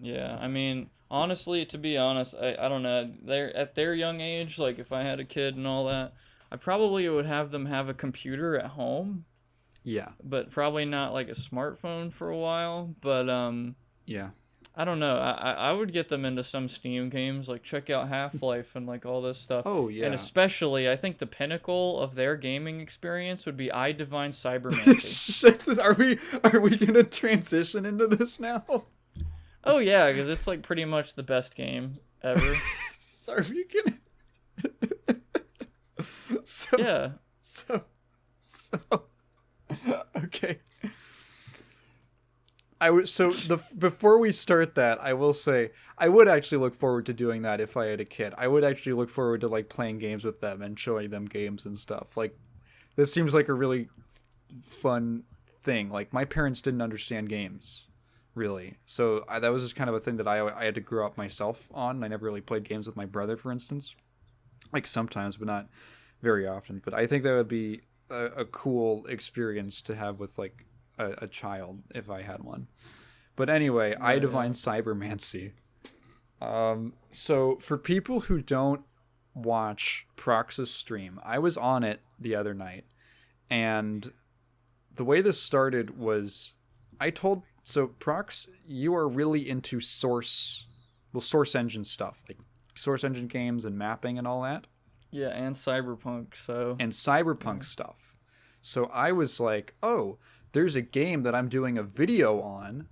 Yeah, I mean, honestly, to be honest, I don't know. They're at their young age, like if I had a kid and all that, I probably would have them have a computer at home, Yeah, but probably not like a smartphone for a while. But yeah. I don't know. I would get them into some Steam games, like check out Half-Life and like all this stuff. Oh And yeah. especially, I think the pinnacle of their gaming experience would be EYE Divine Cybermancy. Are we gonna transition into this now? Oh yeah, because it's like pretty much the best game ever. Are we gonna? So Yeah. so so. Okay. I would so the before we start that, I will say I would actually look forward to doing that if I had a kid. I would actually look forward to like playing games with them and showing them games and stuff. Like this seems like a really fun thing. Like my parents didn't understand games really, so that was just kind of a thing that I had to grow up myself on. I never really played games with my brother, for instance. Like sometimes, but not very often. But I think that would be a cool experience to have with like a child if I had one. But anyway, I Right, Divine yeah. Cybermancy. So for people who don't watch Prox's stream, I was on it the other night, and the way this started was I told so Prox, you are really into source engine stuff, like source engine games and mapping and all that, Yeah, and Cyberpunk, so and yeah. cyberpunk stuff. So I was like, oh, there's a game that I'm doing a video on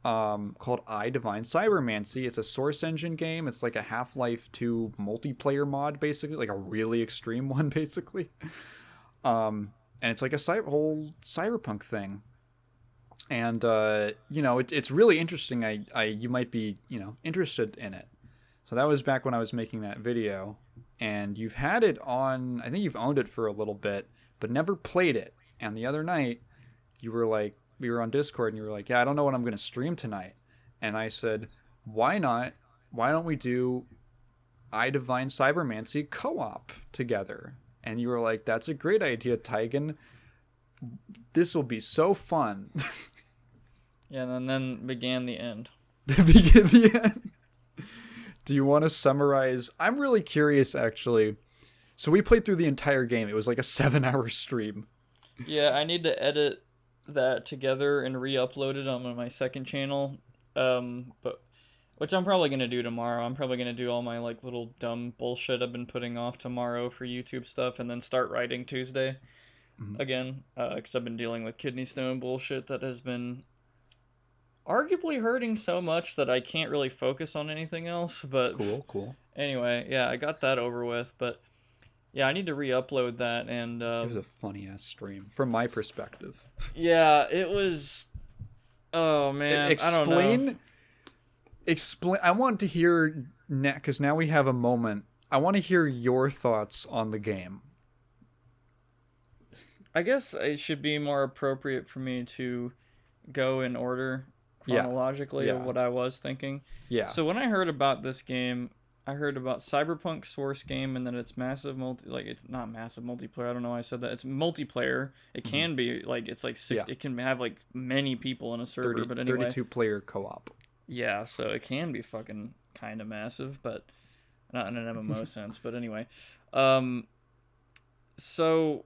called EYE Divine Cybermancy. It's a source engine game. It's like a Half-Life 2 multiplayer mod, basically, like a really extreme one, basically. And it's like a whole cyberpunk thing. And it's really interesting. You might be interested in it. So that was back when I was making that video, and you've had it on. I think you've owned it for a little bit, but never played it. And the other night, you were like, we were on Discord, and you were like, "Yeah, I don't know what I'm going to stream tonight." And I said, "Why not? Why don't we do I Divine Cybermancy co-op together?" And you were like, "That's a great idea, Taigen. This will be so fun." Yeah, and then began the end. The begin the end. Do you want to summarize? I'm really curious, actually. So we played through the entire game. It was like a 7-hour stream. Yeah, I need to edit that together and re-upload it on my second channel. But which I'm probably gonna do tomorrow. I'm probably gonna do all my like little dumb bullshit I've been putting off tomorrow for YouTube stuff, and then start writing Tuesday Mhm. again. Because I've been dealing with kidney stone bullshit that has been arguably hurting so much that I can't really focus on anything else. But Cool, cool. anyway, yeah, I got that over with. But yeah, I need to re-upload that, and It was a funny ass stream from my perspective. yeah, it was. Oh man, I don't know. Explain. I want to hear because now we have a moment. I want to hear your thoughts on the game. I guess it should be more appropriate for me to go in order Yeah, chronologically of yeah, what I was thinking. yeah. So when I heard about this game, I heard about Cyberpunk source game, and then it's massive like it's not massive multiplayer. I don't know why I said that. It's multiplayer. It Hmm. can be like it's like Yeah. 60. It can have like many people in a server. 30, But anyway, 32 player co-op. yeah. So it can be fucking kind of massive, but not in an MMO sense. But anyway, um, so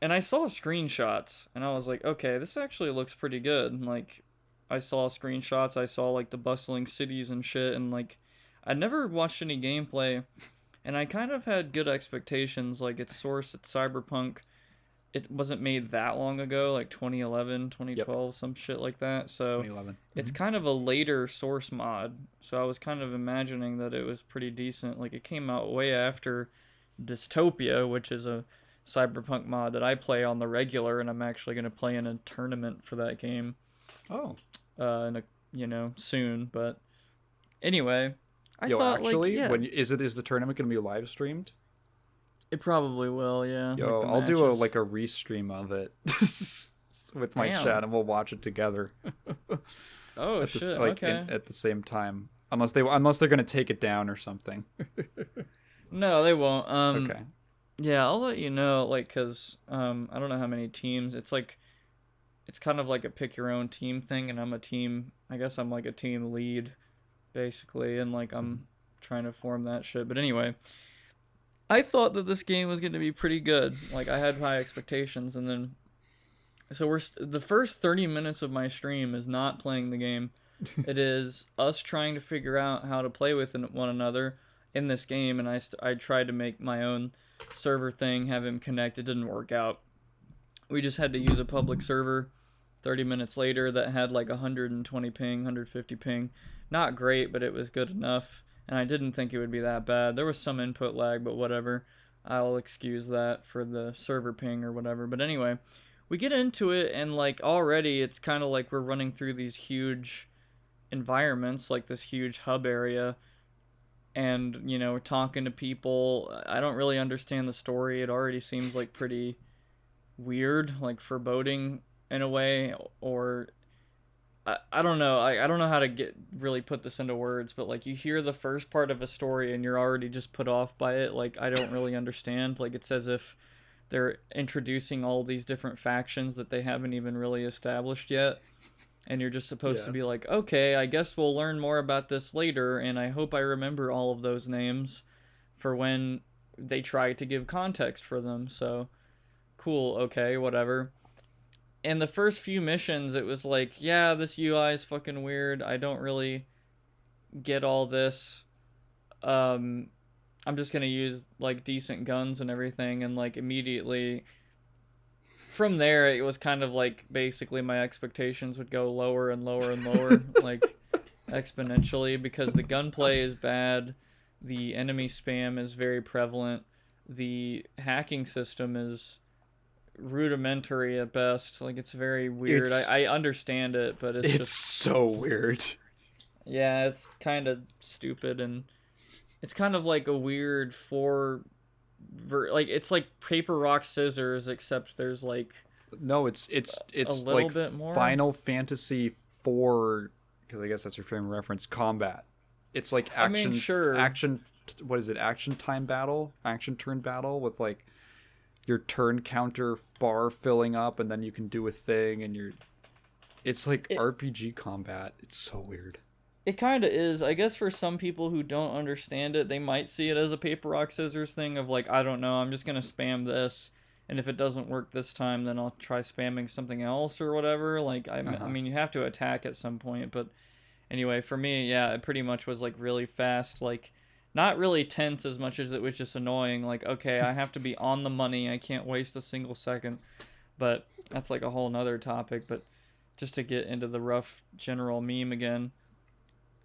and I saw screenshots, and I was like, okay, this actually looks pretty good. Like, I saw screenshots, I saw like the bustling cities and shit, and like, I never watched any gameplay, and I kind of had good expectations. Like, its source at Cyberpunk, it wasn't made that long ago, like 2011, Yep. 2012, some shit like that. So 2011. it's Hmm. kind of a later source mod. So I was kind of imagining that it was pretty decent. Like, it came out way after Dystopia, which is a Cyberpunk mod that I play on the regular, and I'm actually going to play in a tournament for that game Oh. in a soon. But anyway, I Yo, thought like actually, yeah, is the tournament gonna be live streamed? it probably will. Yeah, like Yo, the I'll do a matches. like a restream of it with my chat, Damn. and we'll watch it together Oh at this shit. Okay. at the same time. Unless they're gonna take it down or something. No, they won't. Okay. Yeah, I'll let you know. Like, cause I don't know how many teams. It's like it's kind of like a pick your own team thing, and I'm a team I guess I'm like a team lead basically, and like I'm trying to form that shit. But anyway, I thought that this game was going to be pretty good. Like I had high expectations, and then so the first 30 minutes of my stream is not playing the game. It is us trying to figure out how to play with one another in this game, and I tried to make my own server thing, have him connect. It didn't work out. We just had to use a public server 30 minutes later that had like 120 ping, 150 ping. Not great, but it was good enough, and I didn't think it would be that bad. There was some input lag, but whatever. I'll excuse that for the server ping or whatever. But anyway, we get into it, and like already it's kind of like we're running through these huge environments, like this huge hub area, and you know, we're talking to people. I don't really understand the story. It already seems like pretty weird, like foreboding in a way, or I don't know. I don't know how to really put this into words, but like you hear the first part of a story and you're already just put off by it. Like I don't really understand. Like it's as if they're introducing all these different factions that they haven't even really established yet, and you're just supposed to be like, okay, I guess we'll learn more about this later, and I hope I remember all of those names for when they try to give context for them. So cool, okay, whatever. And the first few missions, it was like, yeah, this UI is fucking weird. I don't really get all this. I'm just gonna use like decent guns and everything, and like immediately from there, it was kind of like basically my expectations would go lower and lower and lower, like exponentially, because the gunplay is bad, the enemy spam is very prevalent, the hacking system is rudimentary at best. Like it's very weird. I understand it, but it's just so weird. Yeah, it's kind of stupid, and it's kind of like a weird like it's like paper rock scissors, except there's like no, it's like bit more. Final Fantasy 4, because I guess that's your frame of reference, combat. It's like action. I mean, sure. Action. What is it? Action turn battle with like your turn counter bar filling up, and then you can do a thing, and it's like RPG combat. It's so weird. It kind of is. I guess for some people who don't understand it, they might see it as a paper rock scissors thing of like, I don't know, I'm just gonna spam this, and if it doesn't work this time, then I'll try spamming something else or whatever. Like I mean, you have to attack at some point, but anyway, for me, yeah, it pretty much was like really fast, like not really tense as much as it was just annoying. Like, okay, I have to be on the money. I can't waste a single second. But that's like a whole nother topic. But just to get into the rough general meme again,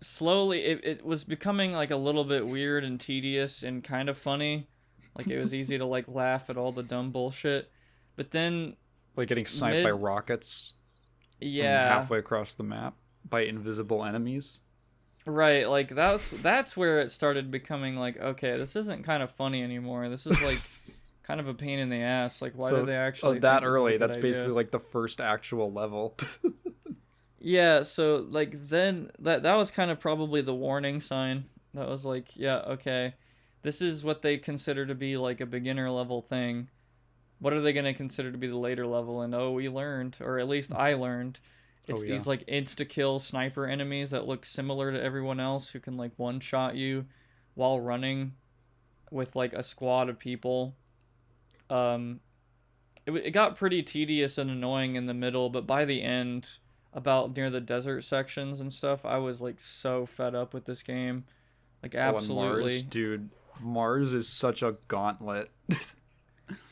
slowly it was becoming like a little bit weird and tedious and kind of funny. Like it was easy to like laugh at all the dumb bullshit. But then like getting sniped by rockets from halfway across the map by invisible enemies. Right, like that's where it started becoming like, okay, this isn't kind of funny anymore. This is like kind of a pain in the ass. Like, why do they actually that early? That's basically like the first actual level. Yeah, so like then that was kind of probably the warning sign. That was like, yeah, okay, this is what they consider to be like a beginner level thing. What are they going to consider to be the later level? And we learned, or at least I learned. It's these like insta-kill sniper enemies that look similar to everyone else who can like one-shot you while running with like a squad of people. It got pretty tedious and annoying in the middle, but by the end, about near the desert sections and stuff, I was like so fed up with this game. Like absolutely. Mars, dude. Mars is such a gauntlet.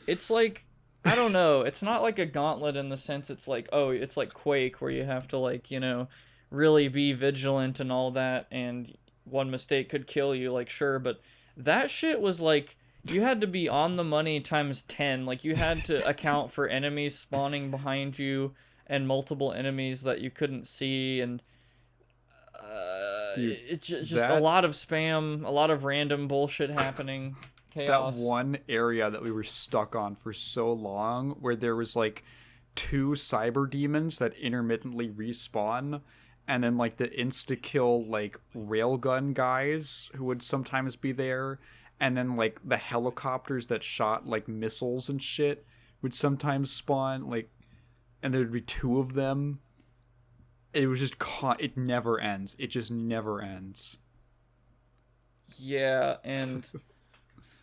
It's like, I don't know. It's not like a gauntlet in the sense it's like, it's like Quake where you have to like, you know, really be vigilant and all that, and one mistake could kill you, like sure, but that shit was like you had to be on the money times 10. Like you had to account for enemies spawning behind you and multiple enemies that you couldn't see, and it's just a lot of spam, a lot of random bullshit happening. Chaos. That one area that we were stuck on for so long, where there was like 2 cyber demons that intermittently respawn, and then like the insta-kill like railgun guys who would sometimes be there, and then like the helicopters that shot like missiles and shit would sometimes spawn, like, and there'd be 2 of them. it was just it never ends. It just never ends. Yeah, and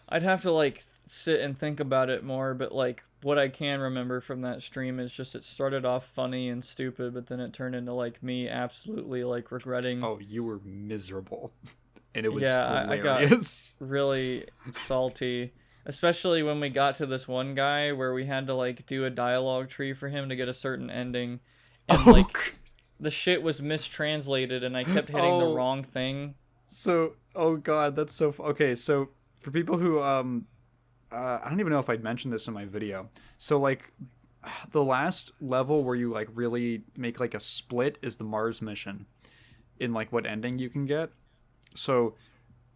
I'd have to like sit and think about it more, but like what I can remember from that stream is just it started off funny and stupid, but then it turned into like me absolutely like regretting. Oh, you were miserable. And it was Yeah, I got hilarious. really salty, especially when we got to this one guy where we had to like do a dialogue tree for him to get a certain ending, and like the shit was mistranslated and I kept hitting the wrong thing. So, oh god, that's so okay, so for people who I don't even know if I'd mentioned this in my video. So like the last level where you like really make like a split is the Mars mission in like what ending you can get. So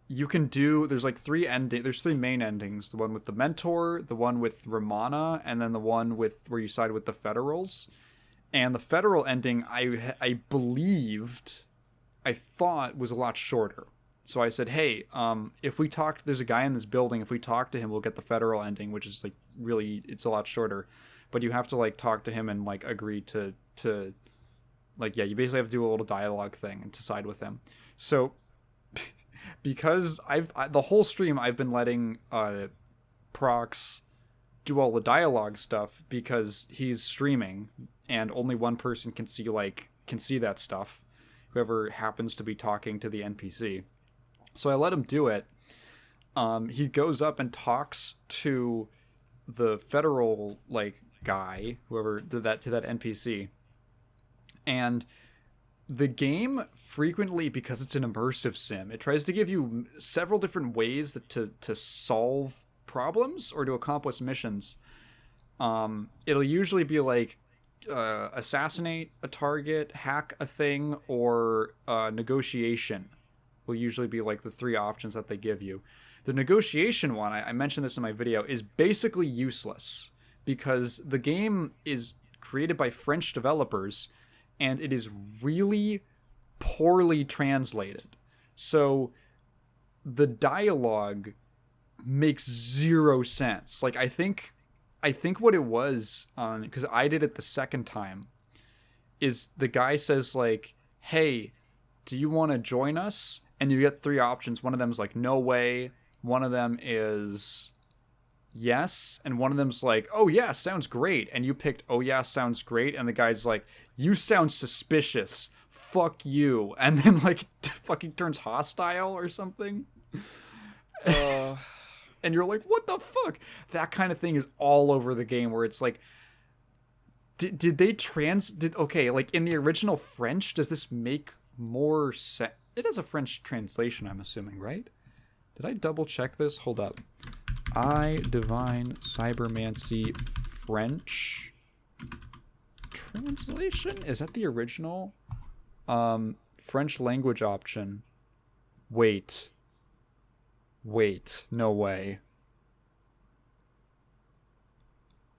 you can do, there's like three main endings, the one with the mentor, the one with Romana, and then the one with where you side with the Federals. And the Federal ending I thought was a lot shorter. So I said, hey, if we talk, there's a guy in this building, if we talk to him, we'll get the Federal ending, which is like really, it's a lot shorter. But you have to like talk to him and like agree to like, yeah, you basically have to do a little dialogue thing and to side with him. So because the whole stream I've been letting Prox do all the dialogue stuff because he's streaming and only one person can see that stuff, whoever happens to be talking to the NPC. So I let him do it. He goes up and talks to the Federal like guy, whoever did that, to that NPC. And the game frequently, because it's an immersive sim, it tries to give you several different ways to solve problems or to accomplish missions. It'll usually be like assassinate a target, hack a thing, or negotiation will usually be like the three options that they give you. The negotiation one, I mentioned this in my video, is basically useless because the game is created by French developers and it is really poorly translated. So the dialogue makes zero sense. Like I think what it was on, because I did it the second time, is the guy says like, hey, do you want to join us? And you get three options. One of them is like, no way. One of them is yes. And one of them's like, oh yeah, sounds great. And you picked, oh yeah, sounds great. And the guy's like, you sound suspicious. Fuck you. And then like fucking turns hostile or something. And you're like, what the fuck? That kind of thing is all over the game where it's like, okay, like in the original French, does this make more sense? It has a French translation, I'm assuming, right? Did I double check this? Hold up. EYE Divine Cybermancy French translation? Is that the original? French language option. Wait, no way.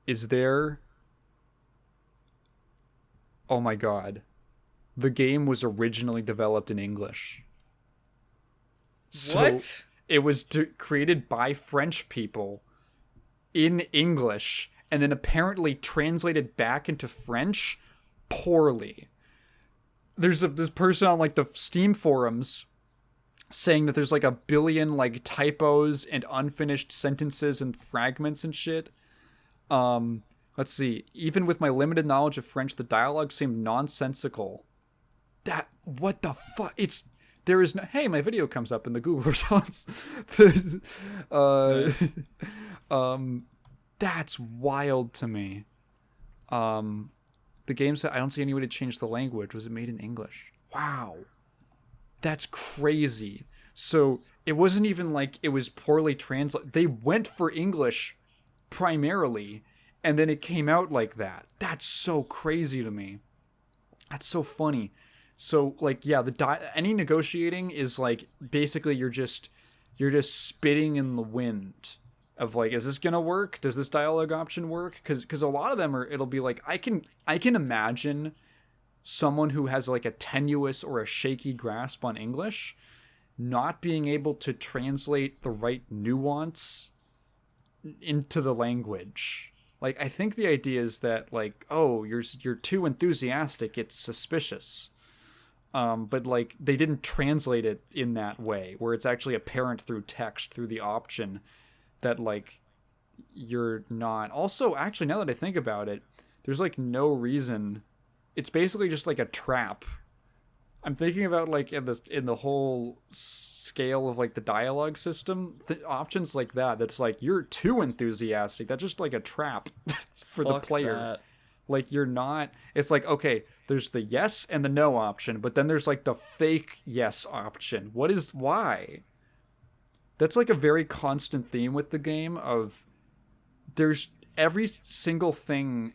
Is there... Oh my god. The game was originally developed in English. So What? It was created by French people in English and then apparently translated back into French poorly. There's this person on like the Steam forums saying that there's like 1 billion like typos and unfinished sentences and fragments and shit. Let's see. Even with my limited knowledge of French, the dialogue seemed nonsensical. What the fuck? There is no... Hey, my video comes up in the Google results. That's wild to me. The game said, I don't see any way to change the language. Was it made in English? Wow. That's crazy. So it wasn't even like it was poorly translated. They went for English primarily, and then it came out like that. That's so crazy to me. That's so funny. So like, yeah, any negotiating is like basically you're just spitting in the wind of like, is this gonna work? Does this dialogue option work? Because a lot of them it'll be like, I can imagine someone who has like a tenuous or a shaky grasp on English not being able to translate the right nuance into the language. Like, I think the idea is that, like, oh, you're too enthusiastic, it's suspicious. But like they didn't translate it in that way, where it's actually apparent through text, through the option, that like you're not. Also, actually, now that I think about it, there's like no reason. It's basically just like a trap. I'm thinking about like in the whole scale of like the dialogue system, options like that. That's like you're too enthusiastic. That's just like a trap for the player. That. Like you're not. It's like, okay, there's the yes and the no option, but then there's like the fake yes option. Why? That's like a very constant theme with the game of there's every single thing,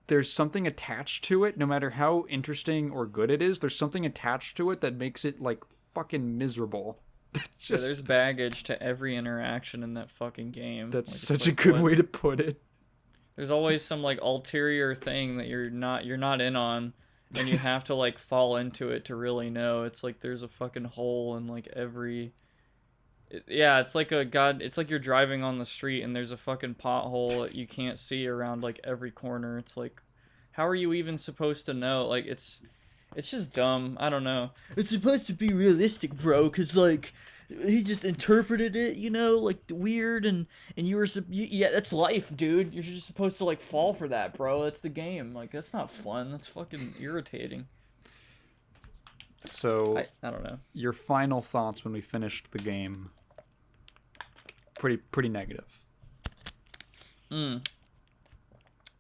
there's something attached to it, no matter how interesting or good it is, there's something attached to it that makes it like fucking miserable. Just, there's baggage to every interaction in that fucking game. That's like, such a good way to put it. There's always some like ulterior thing that you're not in on, and you have to like fall into it to really know. It's like there's a fucking hole in like every. It's like it's like you're driving on the street and there's a fucking pothole that you can't see around like every corner. It's like, how are you even supposed to know? Like it's just dumb. I don't know. It's supposed to be realistic, bro, because like he just interpreted it, you know, like weird, and you were yeah, that's life, dude. You're just supposed to like fall for that, bro. That's the game. Like that's not fun. That's fucking irritating. So I don't know. Your final thoughts when we finished the game. Pretty negative.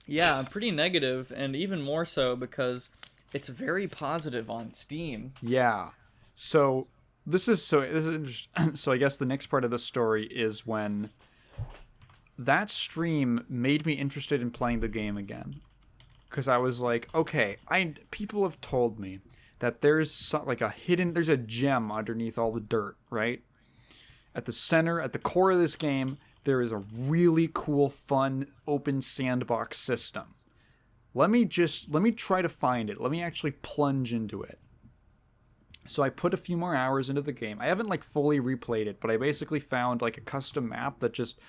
Yeah, pretty negative, and even more so because it's very positive on Steam. Yeah. So this is interesting. So I guess the next part of the story is when that stream made me interested in playing the game again, because I was like, okay, people have told me that there's a gem underneath all the dirt, right? At the core of this game, there is a really cool, fun, open sandbox system. Let me try to find it. Let me actually plunge into it. So I put a few more hours into the game. I haven't like fully replayed it, but I basically found like a custom map that just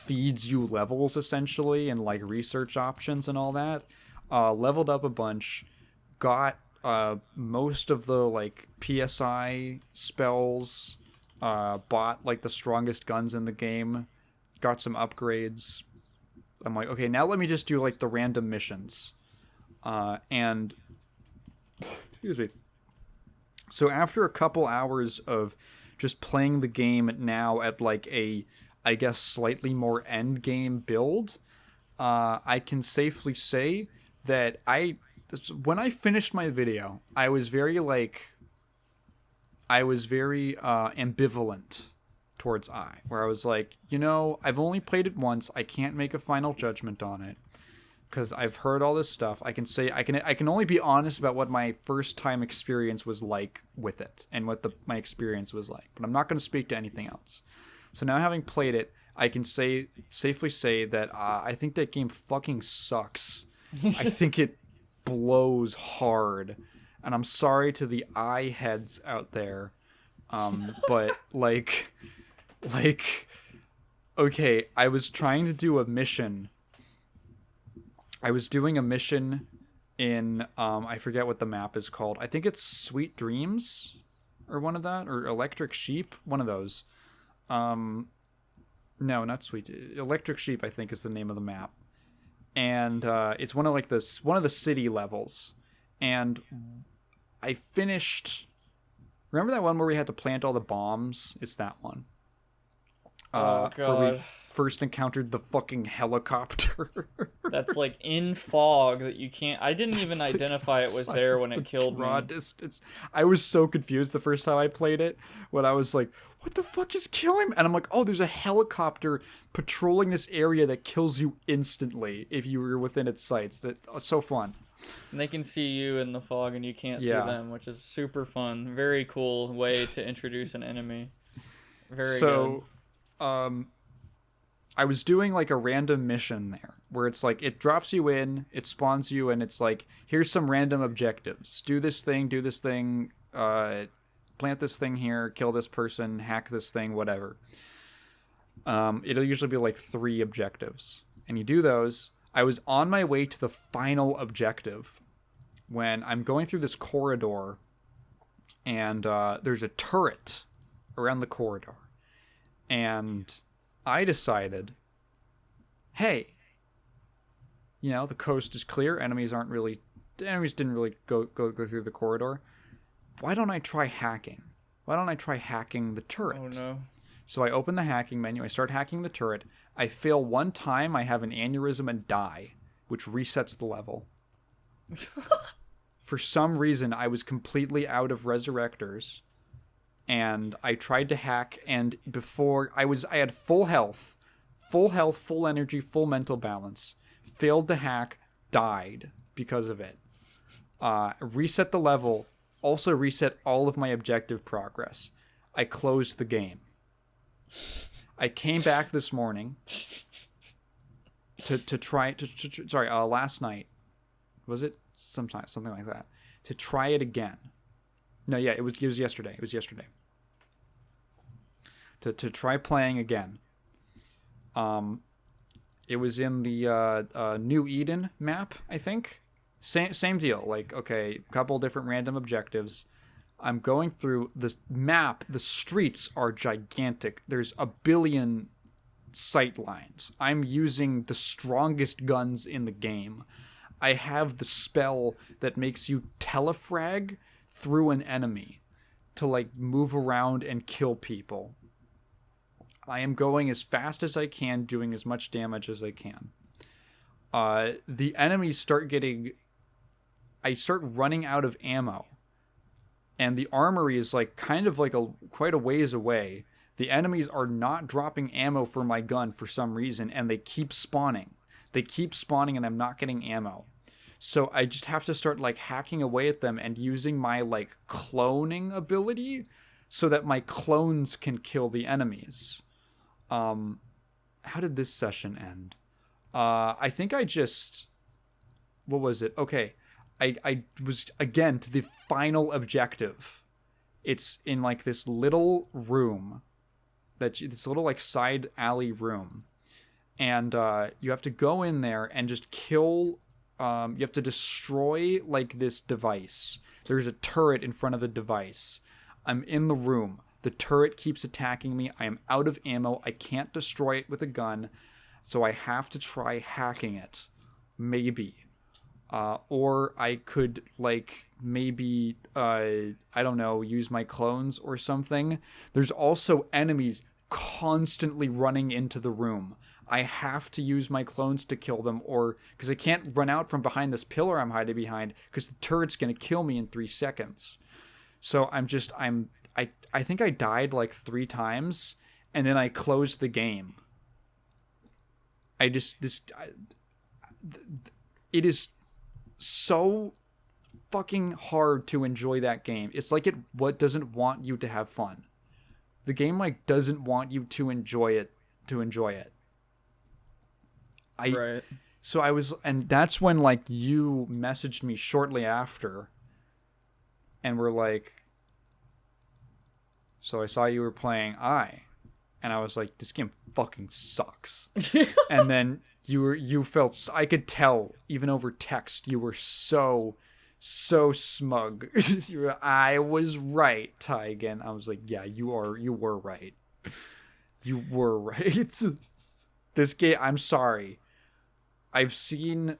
feeds you levels essentially, and like research options and all that. Leveled up a bunch, got most of the like PSI spells, bought like the strongest guns in the game, got some upgrades. I'm like, okay, now let me just do like the random missions. And excuse me. So after a couple hours of just playing the game now at like a, I guess, slightly more end game build, I can safely say that when I finished my video, I was very ambivalent towards EYE, where I was like, I've only played it once. I can't make a final judgment on it because I've heard all this stuff. I can say I can only be honest about what my first time experience was like with it and what my experience was like, but I'm not going to speak to anything else. So now, having played it, I can safely say that I think that game fucking sucks. I think it blows hard, and I'm sorry to the EYE heads out there, but like, okay, I was trying to do a mission. I was doing a mission in I forget what the map is called. I think it's Sweet Dreams or one of that, or Electric Sheep, one of those. No, not Sweet. Electric Sheep, I think, is the name of the map. And it's one of the city levels. And I finished. Remember that one where we had to plant all the bombs? It's that one. Oh god. Where we first encountered the fucking helicopter. That's like in fog that you can't. I didn't even identify it was there when it killed me. Distance. I was so confused the first time I played it, when I was like, what the fuck is killing me? And I'm like, oh, there's a helicopter patrolling this area that kills you instantly if you were within its sights. That's so fun. And they can see you in the fog and you can't see them, which is super fun. Very cool way to introduce an enemy. Very good. I was doing like a random mission there where it's like it drops you in, it spawns you, and it's like, here's some random objectives. Do this thing, plant this thing here, kill this person, hack this thing, whatever. It'll usually be like 3 objectives, and you do those. I was on my way to the final objective when I'm going through this corridor, and there's a turret around the corridor, and I decided, hey, the coast is clear. The enemies didn't really go through the corridor. Why don't I try hacking? Why don't I try hacking the turret? Oh no. So I open the hacking menu. I start hacking the turret. I fail one time. I have an aneurysm and die, which resets the level. For some reason, I was completely out of resurrectors, and I tried to hack. And before I had full health, full energy, full mental balance. Failed to hack, died because of it. Reset the level. Also reset all of my objective progress. I closed the game. I came back this morning to try last night. Was it? Something like that. To try it again. No, yeah, it was yesterday. It was yesterday. To try playing again. It was in the New Eden map, I think. Same deal. Like, okay, a couple different random objectives. I'm going through this map. The streets are gigantic. There's a billion sight lines. I'm using the strongest guns in the game. I have the spell that makes you telefrag through an enemy to like move around and kill people. I am going as fast as I can, doing as much damage as I can. The enemies I start running out of ammo. And the armory is like kind of like quite a ways away. The enemies are not dropping ammo for my gun for some reason, and they keep spawning. And I'm not getting ammo. So I just have to start like hacking away at them and using my like cloning ability so that my clones can kill the enemies. How did this session end? I think I just... What was it? Okay. I was, again, to the final objective. It's in, like, this little room. This little, like, side alley room. And you have to go in there and just kill... you have to destroy, like, this device. There's a turret in front of the device. I'm in the room. The turret keeps attacking me. I am out of ammo. I can't destroy it with a gun. So I have to try hacking it. Maybe. Or I could, like, maybe, I don't know, use my clones or something. There's also enemies constantly running into the room. I have to use my clones to kill them, or because I can't run out from behind this pillar I'm hiding behind, because the turret's going to kill me in 3 seconds. So I think I died like 3 times, and then I closed the game. It is so fucking hard to enjoy that game. It's like what doesn't want you to have fun. The game like doesn't want you to enjoy it. Right. So I was, and that's when like you messaged me shortly after, and were like, so I saw you were playing and I was like, this game fucking sucks. And then you felt, I could tell even over text, you were so smug. I was right, Taigen. I was like, yeah, you were right. You were right. This game, I'm sorry. I've seen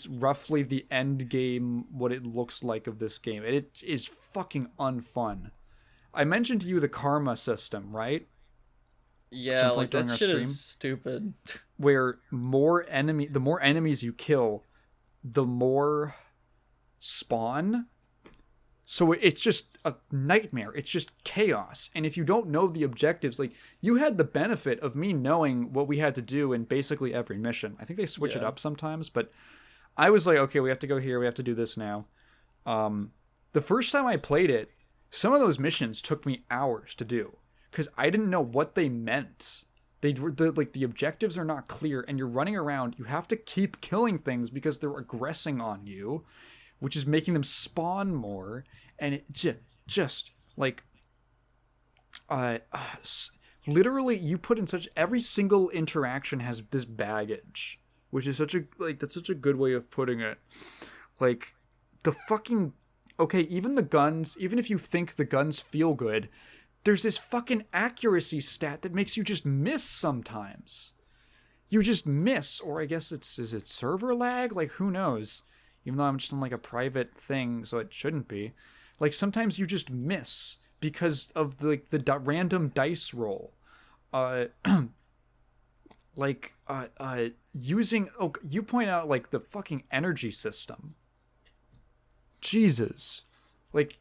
roughly the end game, what it looks like of this game. It is fucking unfun. I mentioned to you the karma system, right? Yeah, like that shit is stupid. Where the more enemies you kill, the more spawn. So it's just a nightmare. It's just chaos. And if you don't know the objectives, like, you had the benefit of me knowing what we had to do in basically every mission. I think they switch it up sometimes, but I was like, okay, we have to go here, we have to do this now. The first time I played it, some of those missions took me hours to do because I didn't know what they meant. The objectives are not clear, and you're running around. You have to keep killing things because they're aggressing on you, which is making them spawn more. And it just like literally you put in such every single interaction has this baggage, which is that's such a good way of putting it. Like the fucking okay, even the guns, even if you think the guns feel good, there's this fucking accuracy stat that makes you just miss sometimes. You just miss, or I guess is it server lag? Like who knows? Even though I'm just on like a private thing, so it shouldn't be. Like sometimes you just miss because of the random dice roll. Using you point out like the fucking energy system. Jesus, like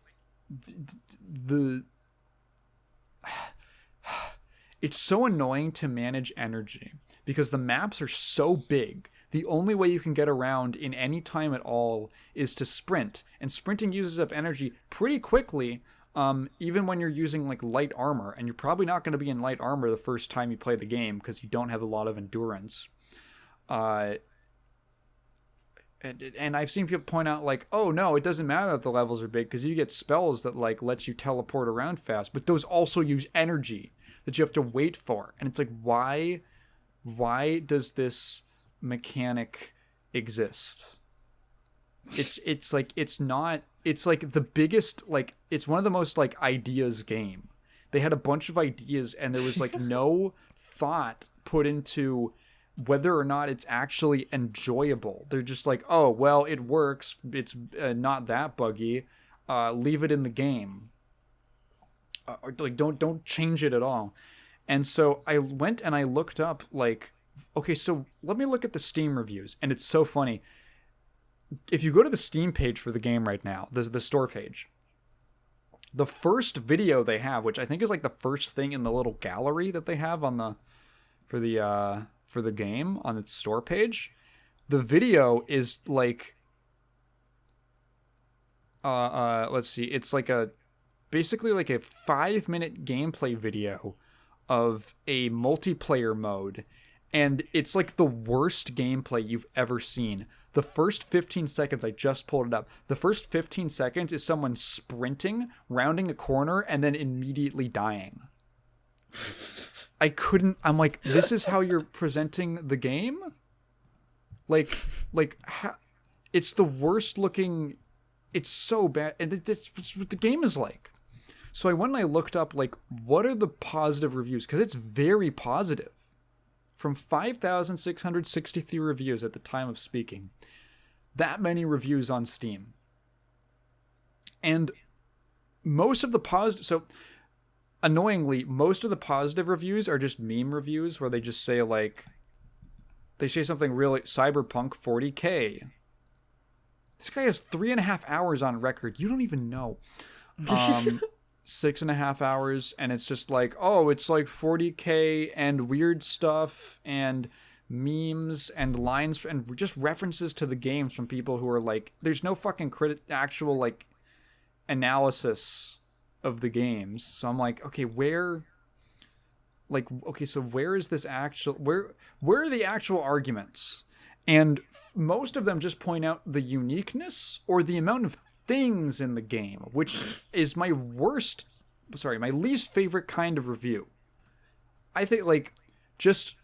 it's so annoying to manage energy because the maps are so big. The only way you can get around in any time at all is to sprint, and sprinting uses up energy pretty quickly. Even when you're using like light armor, and you're probably not going to be in light armor the first time you play the game because you don't have a lot of endurance. And I've seen people point out like, oh no, it doesn't matter that the levels are big because you get spells that like let you teleport around fast, but those also use energy that you have to wait for, and it's like why does this mechanic exist? It's like it's like the biggest, like it's one of the most like ideas game. They had a bunch of ideas and there was like no thought put into whether or not it's actually enjoyable. They're just like, oh well, it works, it's not that buggy, leave it in the game, or like don't change it at all. And so I went and I looked up like, okay, so let me look at the Steam reviews, and it's so funny. If you go to the Steam page for the game right now, the store page, the first video they have, which I think is like the first thing in the little gallery that they have on the for the game on its store page, the video is like let's see, it's like basically like a 5-minute gameplay video of a multiplayer mode, and it's like the worst gameplay you've ever seen. The first 15 seconds, I just pulled it up. The first 15 seconds is someone sprinting, rounding a corner, and then immediately dying. I'm like, this is how you're presenting the game? It's the worst looking, it's so bad, and it's what the game is like. So I went and I looked up, like, what are the positive reviews? Because it's very positive. From 5,663 reviews at the time of speaking. That many reviews on Steam. And most of the positive... So, annoyingly, most of the positive reviews are just meme reviews where they just say, like... They say something really... Cyberpunk 40K. This guy has 3.5 hours on record. You don't even know. 6.5 hours, and it's just like, oh, it's like 40K and weird stuff and memes and lines and just references to the games from people who are like, there's no fucking actual like analysis of the games. So I'm like, okay, so where is this actual, where are the actual arguments? And most of them just point out the uniqueness or the amount of things in the game, which is my least favorite kind of review. I think, like,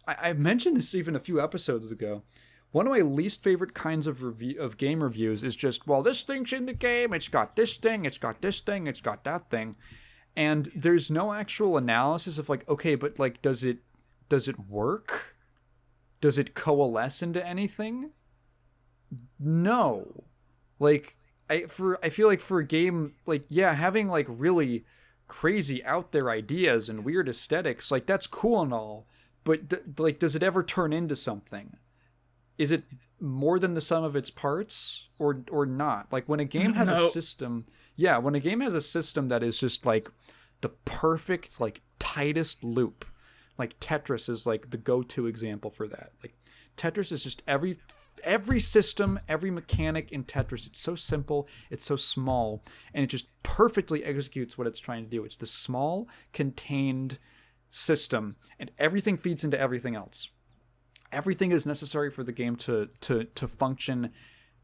I mentioned this even a few episodes ago. One of my least favorite kinds of game reviews is just, well, this thing's in the game, it's got this thing, it's got this thing, it's got that thing. And there's no actual analysis of, like, okay, but, like, does it work? Does it coalesce into anything? No. Like, I feel like for a game, like, yeah, having, like, really crazy out there ideas and weird aesthetics, like, that's cool and all, but, like, does it ever turn into something? Is it more than the sum of its parts or not? Like, when a game has a system, when a game has a system that is just, like, the perfect, like, tightest loop, like, Tetris is, like, the go-to example for that. Like, Tetris is just every system, every mechanic in Tetris, it's so simple, it's so small, and it just perfectly executes what it's trying to do. It's the small, contained system, and everything feeds into everything else. Everything is necessary for the game to function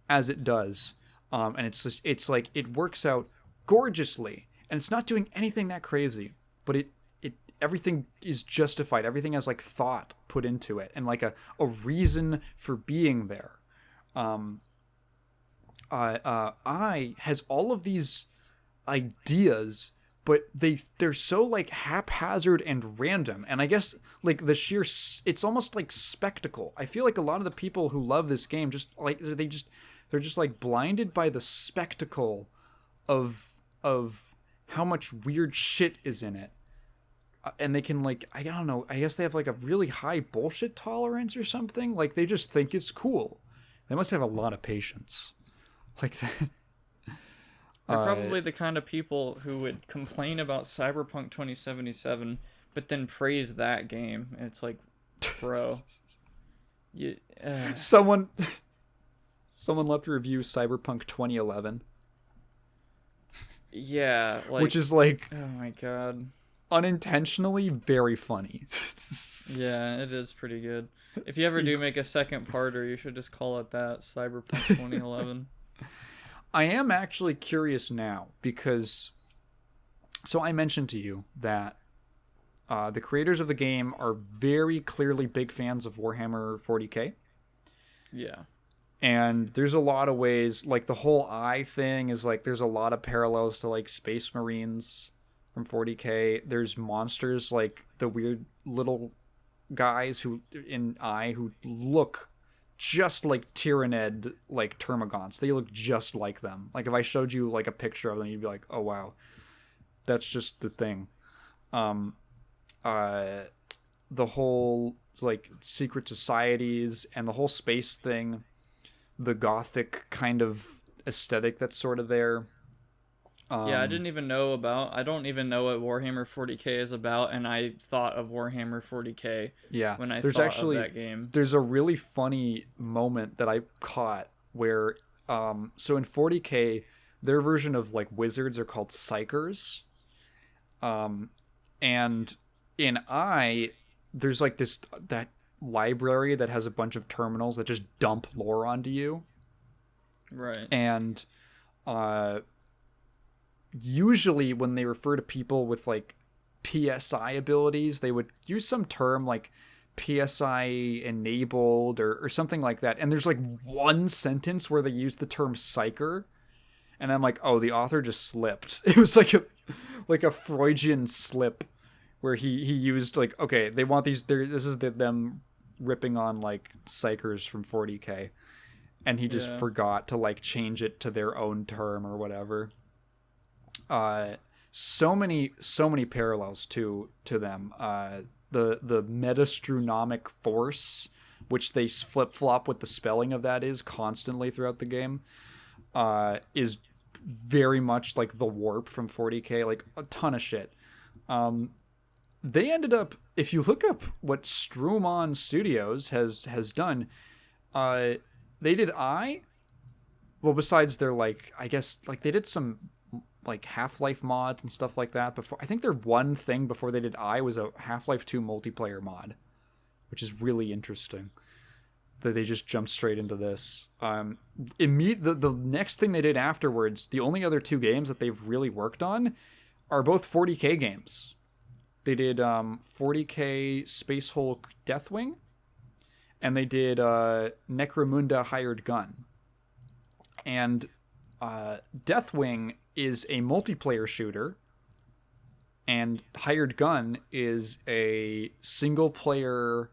as it does. And it's like, it works out gorgeously, and it's not doing anything that crazy, but everything is justified. Everything has like thought put into it and like a reason for being there. I has all of these ideas, but they're so like haphazard and random. And I guess like the sheer, it's almost like spectacle. I feel like a lot of the people who love this game just like they're just like blinded by the spectacle of how much weird shit is in it. And they can like, I don't know, I guess they have like a really high bullshit tolerance or something. Like they just think it's cool. They must have a lot of patience. Like that. They're probably the kind of people who would complain about Cyberpunk 2077, but then praise that game. And it's like, bro, someone left a review Cyberpunk 2011. Yeah, like, which is like, oh my god, unintentionally very funny. Yeah, it is pretty good. If you ever do make a second parter, you should just call it that, Cyberpunk 2011. I am actually curious now because, so I mentioned to you that the creators of the game are very clearly big fans of Warhammer 40k. Yeah. And there's a lot of ways, like the whole eye thing is like, there's a lot of parallels to like Space Marines from 40k. There's monsters like the weird little guys who in eye who look just like Tyrannid, like Termagants. They look just like them. Like if I showed you like a picture of them, you'd be like, oh wow, that's just the thing. The whole like secret societies and the whole space thing, the gothic kind of aesthetic that's sort of there. Yeah, I don't even know what Warhammer 40k is about, and I thought of Warhammer 40k when I thought of that game. There's a really funny moment that I caught where, so in 40k, their version of like wizards are called psychers. And in EYE, there's like that library that has a bunch of terminals that just dump lore onto you. Right. And, usually when they refer to people with like PSI abilities, they would use some term like PSI enabled or something like that. And there's like one sentence where they use the term psycher, and I'm like, oh, the author just slipped. It was like a Freudian slip where he used like, okay, they want these, this is them ripping on like psychers from 40k, and he just forgot to like change it to their own term or whatever. So many parallels to them. The metastronomic force, which they flip-flop with the spelling of that is constantly throughout the game, is very much like the warp from 40k, like a ton of shit. They ended up, if you look up what Strumon Studios has done, they did EYE. Well, besides their like, I guess like they did some like Half-Life mods and stuff like that before. I think their one thing before they did EYE was a Half-Life 2 multiplayer mod, which is really interesting that they just jumped straight into this. The next thing they did afterwards, the only other two games that they've really worked on are both 40k games. They did 40k Space Hulk Deathwing, and they did Necromunda Hired Gun. And Deathwing is a multiplayer shooter, and Hired Gun is a single player.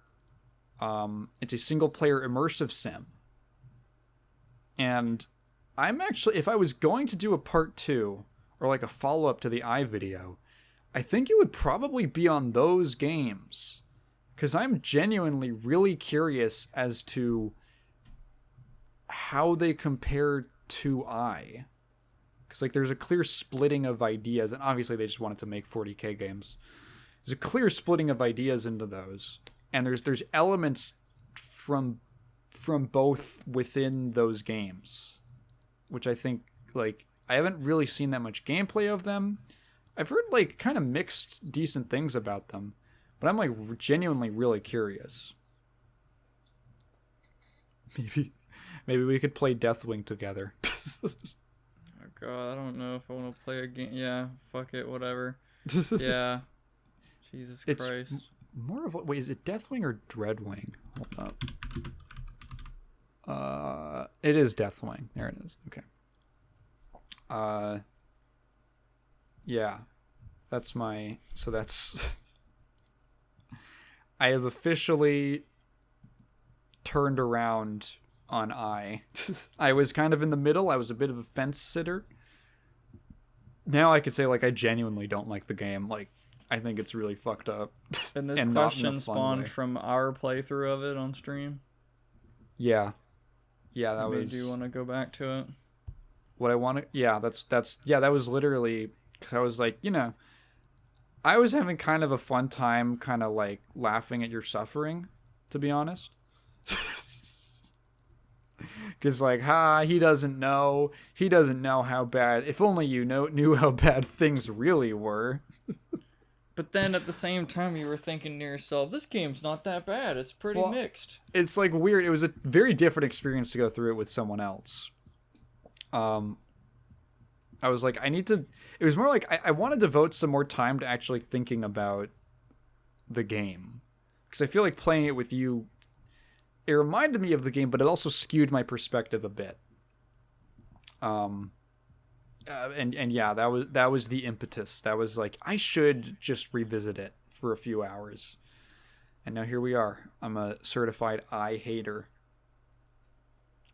It's a single player immersive sim. And I'm actually, if I was going to do a part 2 or like a follow up to the EYE video, I think it would probably be on those games, because I'm genuinely really curious as to how they compare to EYE. Because like there's a clear splitting of ideas, and obviously they just wanted to make 40k games. There's a clear splitting of ideas into those, and there's elements from both within those games, which I think, like, I haven't really seen that much gameplay of them. I've heard like kind of mixed decent things about them, but I'm like genuinely really curious. Maybe we could play Deathwing together. Oh god, I don't know if I want to play a game. Yeah, fuck it, whatever. Yeah. Jesus It's Christ. more of a... Wait, is it Deathwing or Dreadwing? Hold up. It is Deathwing. There it is. Okay. Yeah. That's my... So that's... I have officially turned around on I. I was kind of in the middle. I was a bit of a fence sitter. Now I could say, like, I genuinely don't like the game. Like, I think it's really fucked up. And this and question spawned from our playthrough of it on stream. Yeah. Yeah, that Made you want to go back to it? What I want to... Yeah, that was literally... Because I was like, I was having kind of a fun time kind of, like, laughing at your suffering, to be honest. Because, like, he doesn't know. He doesn't know how bad... If only you knew how bad things really were. But then at the same time, you were thinking to yourself, this game's not that bad. It's pretty mixed. It's, like, weird. It was a very different experience to go through it with someone else. I was like, I need to... It was more like I want to devote some more time to actually thinking about the game. Because I feel like playing it with you... It reminded me of the game, but it also skewed my perspective a bit. And yeah, that was the impetus. That was like, I should just revisit it for a few hours. And now here we are. I'm a certified I hater.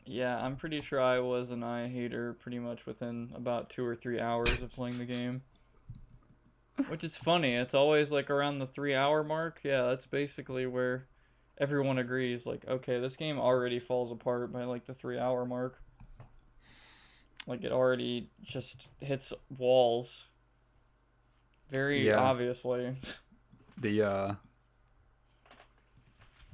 Yeah, I'm pretty sure I was an I hater pretty much within about 2 or 3 hours of playing the game. Which is funny. It's always like around the 3-hour mark. Yeah, that's basically where everyone agrees. Like, okay, this game already falls apart by like the 3-hour mark. Like, it already just hits walls. Very obviously.